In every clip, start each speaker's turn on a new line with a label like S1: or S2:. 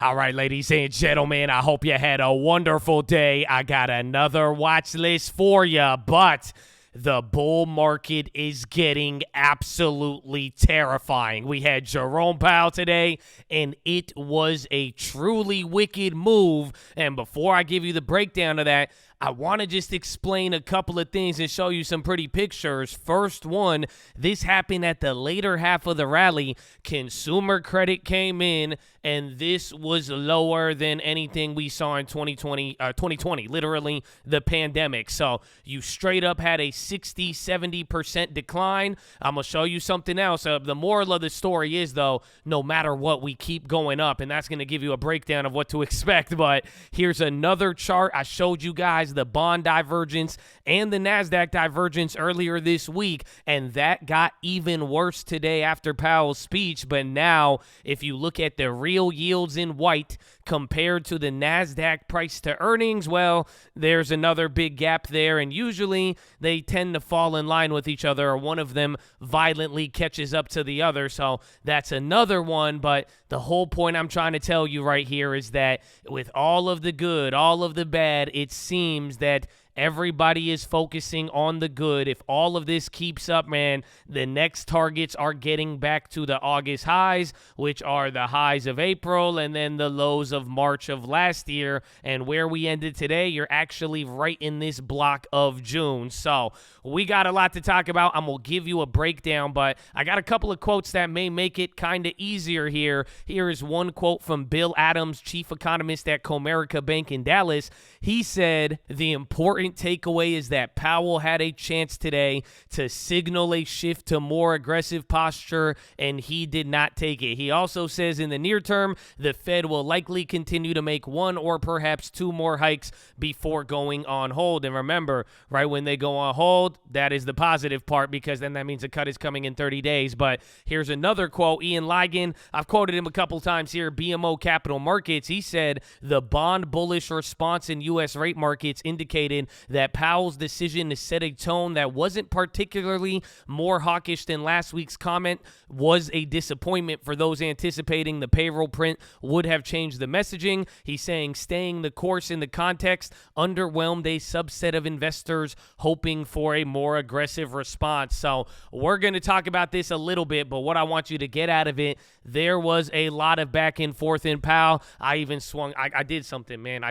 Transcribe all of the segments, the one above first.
S1: All right, ladies and gentlemen, I hope you had a wonderful day. I got another watch list for you, but the bull market is getting absolutely terrifying. We had Jerome Powell today, and it was a truly wicked move. And before I give you the breakdown of that, I want to just explain a couple of things and show you some pretty pictures. First one, this happened at the later half of the rally. Consumer credit came in, and this was lower than anything we saw in 2020, literally the pandemic. So you straight up had a 60-70% decline. I'm going to show you something else. The moral of the story is, though, no matter what, we keep going up, and that's going to give you a breakdown of what to expect. But here's another chart. I showed you guys the bond divergence and the NASDAQ divergence earlier this week, and that got even worse today after Powell's speech. But now, if you look at the real yields in white compared to the NASDAQ price to earnings, well, there's another big gap there, and usually they tend to fall in line with each other, or one of them violently catches up to the other. So that's another one. But the whole point I'm trying to tell you right here is that with all of the good, all of the bad, it seems that everybody is focusing on the good. If all of this keeps up, man, the next targets are getting back to the August highs, which are the highs of April and then the lows of March of last year. And where we ended today, you're actually right in this block of June. So we got a lot to talk about. I'm going to give you a breakdown, but I got a couple of quotes that may make it kind of easier here. Here is one quote from Bill Adams, chief economist at Comerica Bank in Dallas. He said, "The important takeaway is that Powell had a chance today to signal a shift to more aggressive posture, and he did not take it." He also says in the near term, the Fed will likely continue to make one or perhaps two more hikes before going on hold. And remember, right when they go on hold, that is the positive part, because then that means a cut is coming in 30 days. But here's another quote. Ian Ligon, I've quoted him a couple times here, BMO Capital Markets. He said, "The bond bullish response in U.S. rate markets indicated that Powell's decision to set a tone that wasn't particularly more hawkish than last week's comment was a disappointment for those anticipating the payroll print would have changed the messaging." He's saying staying the course in the context underwhelmed a subset of investors hoping for a more aggressive response. So we're going to talk about this a little bit, but what I want you to get out of it, there was a lot of back and forth in Powell. I even swung. I did something, man.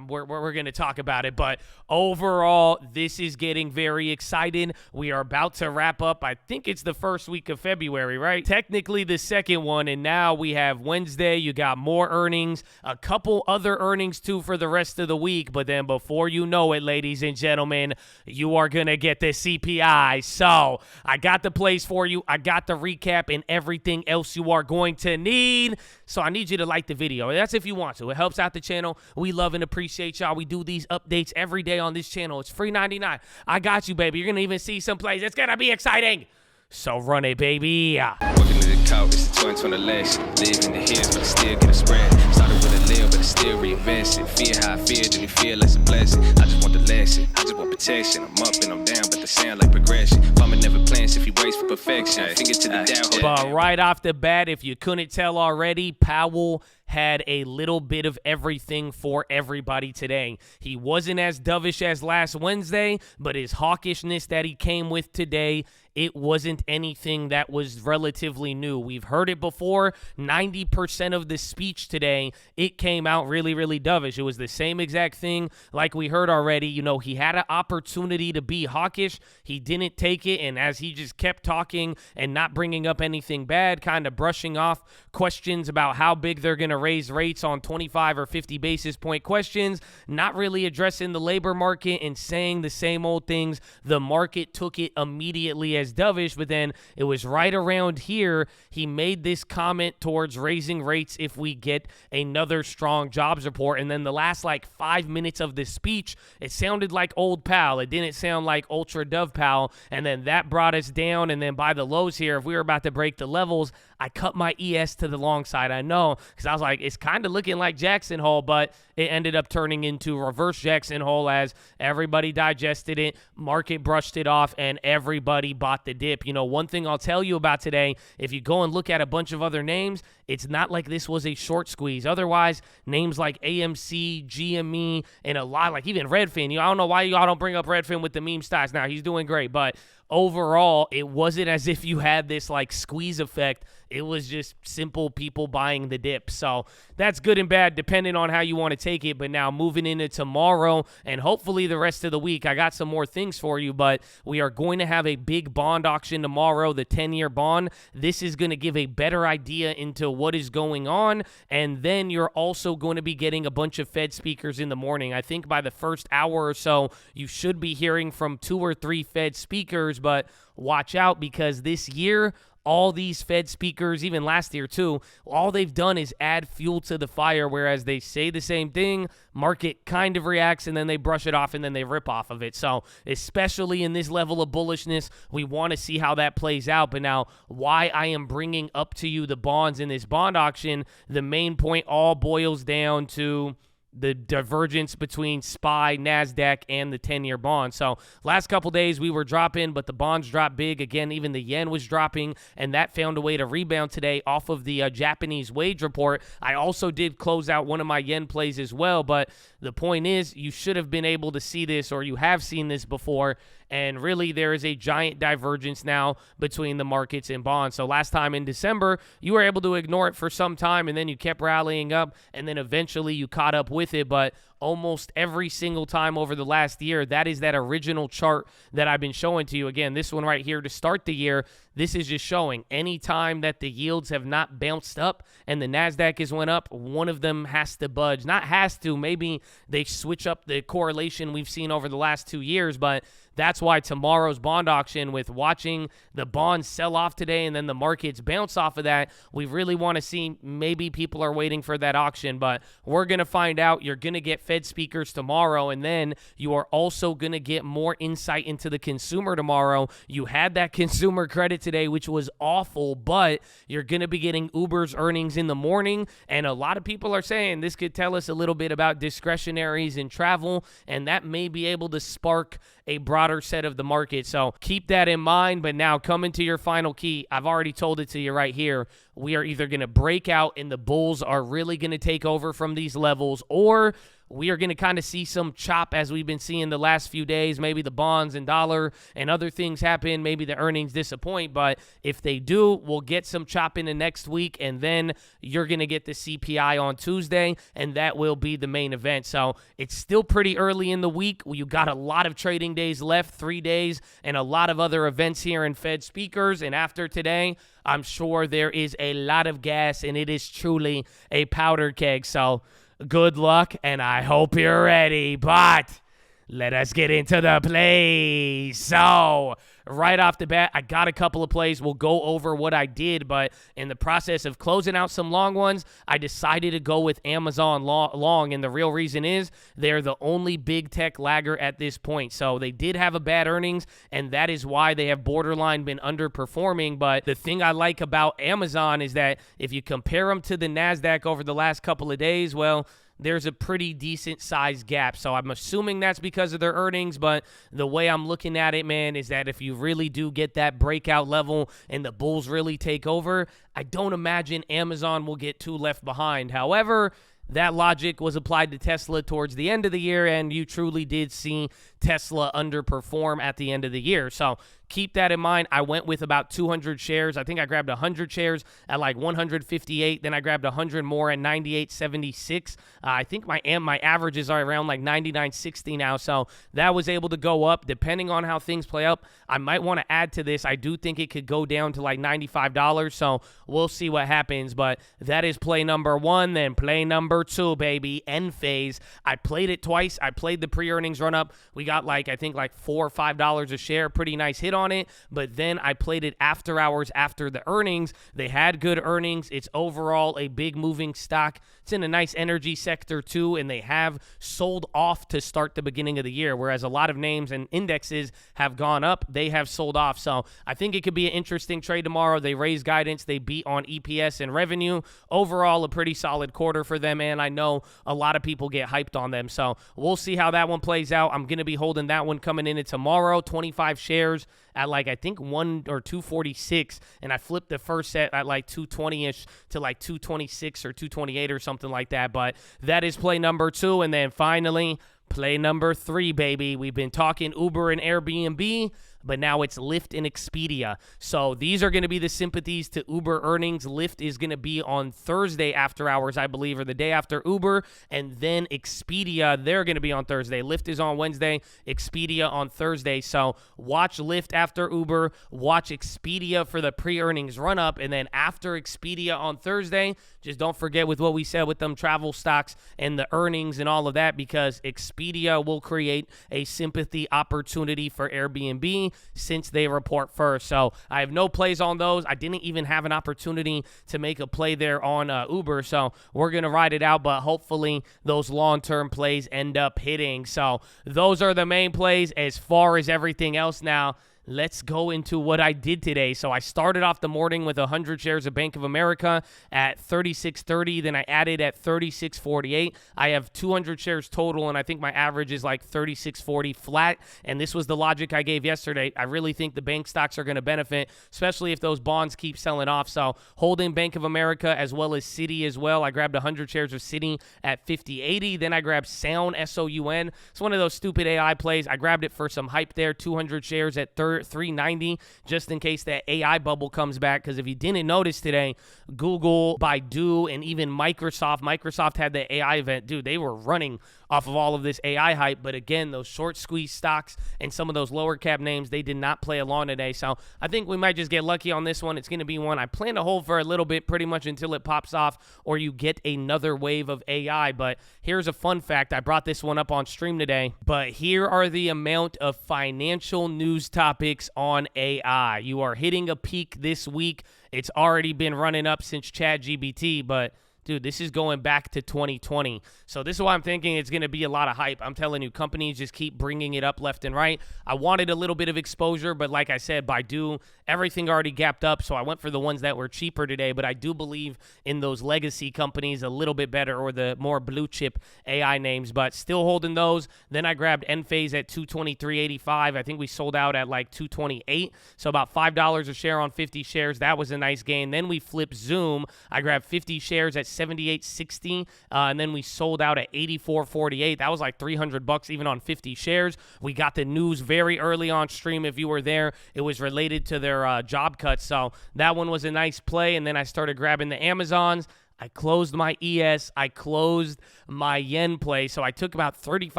S1: We're going to talk about it, but overall, this is getting very exciting. We are about to wrap up. I think it's the first week of February, right? Technically the second one, and now we have Wednesday. You got more earnings, a couple other earnings too for the rest of the week, but then before you know it, ladies and gentlemen, you are going to get the CPI. So I got the plays for you. I got the recap and everything else you are going to need. So I need you to like the video. That's if you want to. It helps out the channel. We love and appreciate y'all. We do these updates every day on this channel. It's free 99. I got you, baby. You're going to even see some plays. It's going to be exciting. So run it, baby.
S2: Walking to the couch, it's the 2020 election. Live in the hills, but I still get a spread. Started with a little, but I still reinvest it. Feel how I feel, then it feel like a blessing. I just want the lesson, I just want protection. I'm up and I'm down, but they sound like progression. Farmer never plans if he waits for perfection. Finger to the down.
S1: But right off the bat, if you couldn't tell already, Powell had a little bit of everything for everybody today. He wasn't as dovish as last Wednesday, but his hawkishness that he came with today, it wasn't anything that was relatively new. We've heard it before. 90% of the speech today, it came out really, really dovish. It was the same exact thing like we heard already. You know, he had an opportunity to be hawkish. He didn't take it, and as he just kept talking and not bringing up anything bad, kind of brushing off questions about how big they're going to raise rates on 25 or 50 basis point questions, not really addressing the labor market and saying the same old things, the market took it immediately as dovish. But then it was right around here he made this comment towards raising rates if we get another strong jobs report. And then the last like 5 minutes of the speech, it sounded like old Powell. It didn't sound like ultra dove Powell. And then that brought us down. And then by the lows here, if we were about to break the levels, I cut my ES to the long side. I know, because I was like, like it's kind of looking like Jackson Hole, but it ended up turning into reverse Jackson Hole as everybody digested it, market brushed it off, and everybody bought the dip. You know, one thing I'll tell you about today, if you go and look at a bunch of other names, it's not like this was a short squeeze. Otherwise, names like AMC, GME, and a lot, like even Redfin, I don't know why y'all don't bring up Redfin with the meme stocks. Now, he's doing great, but overall, it wasn't as if you had this like squeeze effect. It was just simple people buying the dip. So that's good and bad depending on how you want to take it. But now moving into tomorrow and hopefully the rest of the week, I got some more things for you, but we are going to have a big bond auction tomorrow, the 10-year bond. This is going to give a better idea into what is going on. And then you're also going to be getting a bunch of Fed speakers in the morning. I think by the first hour or so, you should be hearing from 2 or 3 Fed speakers, but watch out because this year, all these Fed speakers, even last year too, all they've done is add fuel to the fire, whereas they say the same thing, market kind of reacts, and then they brush it off, and then they rip off of it. So especially in this level of bullishness, we want to see how that plays out. But now, why I am bringing up to you the bonds in this bond auction, the main point all boils down to the divergence between SPY, NASDAQ, and the 10-year bond. So last couple days we were dropping, but the bonds dropped big. Again, even the yen was dropping, and that found a way to rebound today off of the Japanese wage report. I also did close out one of my yen plays as well, but the point is you should have been able to see this, or you have seen this before, and really there is a giant divergence now between the markets and bonds. So last time in December, you were able to ignore it for some time, and then you kept rallying up, and then eventually you caught up with it. But almost every single time over the last year, that is that original chart that I've been showing to you. Again, this one right here to start the year, this is just showing any time that the yields have not bounced up and the NASDAQ has went up, one of them has to budge. Not has to, maybe they switch up the correlation we've seen over the last 2 years, but that's why tomorrow's bond auction, with watching the bonds sell off today and then the markets bounce off of that, we really want to see, maybe people are waiting for that auction, but we're going to find out. You're going to get Fed speakers tomorrow, and then you are also going to get more insight into the consumer tomorrow. You had that consumer credit today, which was awful, but you're going to be getting Uber's earnings in the morning, and a lot of people are saying this could tell us a little bit about discretionaries and travel, and that may be able to spark a broader set of the market. So keep that in mind. But now coming to your final key, I've already told it to you right here. We are either going to break out and the bulls are really going to take over from these levels, or we are going to kind of see some chop as we've been seeing the last few days. Maybe the bonds and dollar and other things happen. Maybe the earnings disappoint. But if they do, we'll get some chop in the next week. And then you're going to get the CPI on Tuesday. And that will be the main event. So it's still pretty early in the week. You got a lot of trading days left, 3 days, and a lot of other events here in Fed speakers. And after today, I'm sure there is a lot of gas, and it is truly a powder keg. So good luck, and I hope you're ready. But let us get into the plays. So right off the bat, I got a couple of plays. We'll go over what I did, but in the process of closing out some long ones, I decided to go with Amazon long, and the real reason is they're the only big tech lagger at this point. So they did have a bad earnings, and that is why they have borderline been underperforming. But the thing I like about Amazon is that if you compare them to the NASDAQ over the last couple of days, well, there's a pretty decent sized gap. So I'm assuming that's because of their earnings, but the way I'm looking at it, man, is that if you really do get that breakout level and the bulls really take over, I don't imagine Amazon will get too left behind. However, that logic was applied to Tesla towards the end of the year, and you truly did see Tesla underperform at the end of the year. So keep that in mind. I went with about 200 shares. I think I grabbed 100 shares at like 158. Then I grabbed 100 more at 98.76. I think my averages are around like 99.60 now. So that was able to go up. Depending on how things play up, I might want to add to this. I do think it could go down to like $95. So we'll see what happens. But that is play number one. Then play number two, baby. End phase. I played it twice. I played the pre-earnings run up. We got like, I think like $4 or $5 a share. Pretty nice hit on it, but then I played it after hours after the earnings. They had good earnings. It's overall a big moving stock. It's in a nice energy sector too, and they have sold off to start the beginning of the year, whereas a lot of names and indexes have gone up. They have sold off. So I think it could be an interesting trade tomorrow. They raised guidance. They beat on EPS and revenue. Overall, a pretty solid quarter for them, and I know a lot of people get hyped on them. So we'll see how that one plays out. I'm going to be holding that one coming in tomorrow, 25 shares at like, I think 1 or 246, and I flipped the first set at like 220-ish to like 226 or 228 or something like that. But that is play number 2. And then finally, play number 3, baby. We've been talking Uber and Airbnb, but now it's Lyft and Expedia. So these are going to be the sympathies to Uber earnings. Lyft is going to be on Thursday after hours, I believe, or the day after Uber. And then Expedia, they're going to be on Thursday. Lyft is on Wednesday, Expedia on Thursday. So watch Lyft after Uber, watch Expedia for the pre-earnings run-up. And then after Expedia on Thursday, just don't forget with what we said with them travel stocks and the earnings and all of that, because Expedia will create a sympathy opportunity for Airbnb since they report first. So I have no plays on those. I didn't even have an opportunity to make a play there on Uber. So we're going to ride it out, but hopefully those long-term plays end up hitting. So those are the main plays. As far as everything else now, let's go into what I did today. So I started off the morning with 100 shares of Bank of America at 36.30. Then I added at 36.48. I have 200 shares total, and I think my average is like 36.40 flat. And this was the logic I gave yesterday. I really think the bank stocks are going to benefit, especially if those bonds keep selling off. So holding Bank of America as well as Citi as well. I grabbed 100 shares of Citi at 50.80. Then I grabbed Sound, S-O-U-N. It's one of those stupid AI plays. I grabbed it for some hype there, 200 shares at 390, just in case that AI bubble comes back. Because if you didn't notice today, Google, Baidu, and even Microsoft had the AI event. Dude, they were running off of all of this AI hype. But again, those short squeeze stocks and some of those lower cap names, they did not play along today. So I think we might just get lucky on this one. It's going to be one I plan to hold for a little bit, pretty much until it pops off or you get another wave of AI. But here's a fun fact. I brought this one up on stream today. But here are the amount of financial news topics on AI. You are hitting a peak this week. It's already been running up since ChatGPT, but dude, this is going back to 2020. So this is why I'm thinking it's going to be a lot of hype. I'm telling you, companies just keep bringing it up left and right. I wanted a little bit of exposure, but like I said, Baidu, everything already gapped up, so I went for the ones that were cheaper today. But I do believe in those legacy companies a little bit better, or the more blue chip AI names, but still holding those. Then I grabbed Enphase at 223.85. I think we sold out at like 228, so about $5 a share on 50 shares. That was a nice gain. Then we flipped Zoom. I grabbed 50 shares at 78.60, and then we sold out at 84.48. That was like $300 even on 50 shares. We got the news very early on stream. If you were there, it was related to their job cuts, so that one was a nice play. And then I started grabbing the Amazons. I closed my ES. I closed my yen play. So I took about $3,500,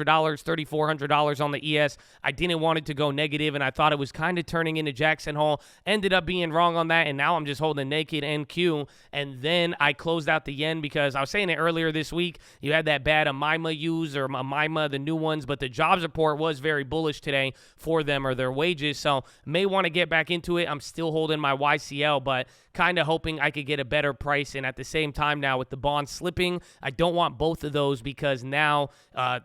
S1: $3,400 on the ES. I didn't want it to go negative, and I thought it was kind of turning into Jackson Hole. Ended up being wrong on that, and now I'm just holding naked NQ. And then I closed out the yen because I was saying it earlier this week. You had that bad Amima use, or Amima, the new ones, but the jobs report was very bullish today for them, or their wages. So may want to get back into it. I'm still holding my YCL, but kind of hoping I could get a better price. And at the same time now, with the bonds slipping, I don't want both of those, because now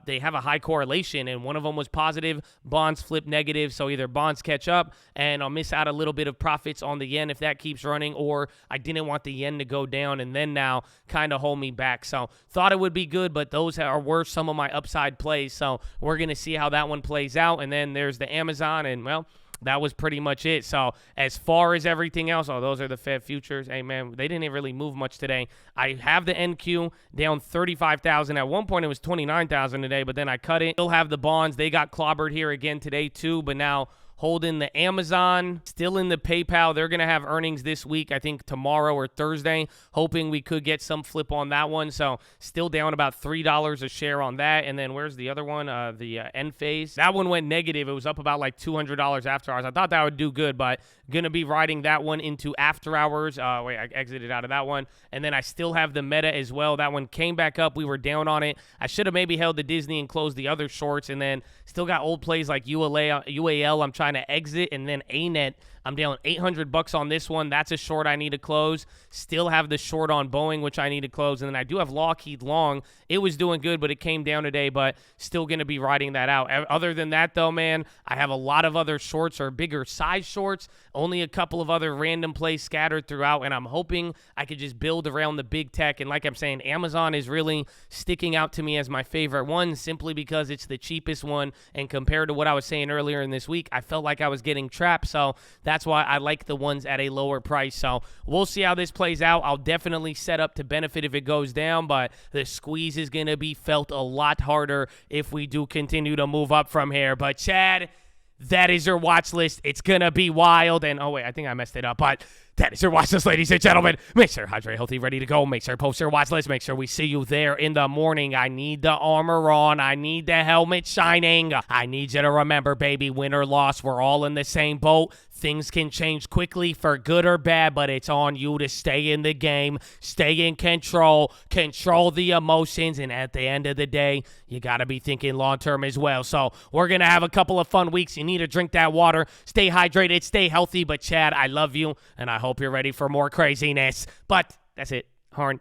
S1: they have a high correlation, and one of them was positive, bonds flip negative. So either bonds catch up and I'll miss out a little bit of profits on the yen if that keeps running, or I didn't want the yen to go down and then now kind of hold me back. So thought it would be good, but those were some of my upside plays. So we're going to see how that one plays out. And then there's the Amazon, and well, that was pretty much it. So as far as everything else, those are the Fed futures. Hey, man, they didn't really move much today. I have the NQ down 35,000. At one point, it was 29,000 today, but then I cut it. Still have the bonds. They got clobbered here again today, too, but now holding the Amazon, still in the PayPal. They're going to have earnings this week, I think tomorrow or Thursday, hoping we could get some flip on that one. So still down about $3 a share on that. And then where's the other one? The Enphase. That one went negative. It was up about like $200 after hours. I thought that would do good, but Going to be riding that one into after hours. Wait, I exited out of that one. And then I still have the Meta as well. That one came back up. We were down on it. I should have maybe held the Disney and closed the other shorts. And then still got old plays like UAL I'm trying to exit. And then ANET, I'm down $800 on this one. That's a short I need to close. Still have the short on Boeing, which I need to close. And then I do have Lockheed Long. It was doing good, but it came down today, but still going to be riding that out. Other than that, though, man, I have a lot of other shorts or bigger size shorts. Only a couple of other random plays scattered throughout, and I'm hoping I could just build around the big tech. And like I'm saying, Amazon is really sticking out to me as my favorite one simply because it's the cheapest one. And compared to what I was saying earlier in this week, I felt like I was getting trapped. So that's why I like the ones at a lower price. So we'll see how this plays out. I'll definitely set up to benefit if it goes down, but the squeeze is going to be felt a lot harder if we do continue to move up from here. But Chad, that is your watch list. It's going to be wild. And, oh, wait, I think I messed it up. But that is your watch list, ladies and gentlemen. Make sure hydrate, healthy, ready to go. Make sure post your watch list. Make sure we see you there in the morning. I need the armor on. I need the helmet shining. I need you to remember, baby, win or loss, we're all in the same boat. Things can change quickly for good or bad, but it's on you to stay in the game, stay in control the emotions, and at the end of the day, you got to be thinking long-term as well. So we're going to have a couple of fun weeks. You need to drink that water, stay hydrated, stay healthy. But Chad, I love you, and I hope you're ready for more craziness. But that's it. Horn.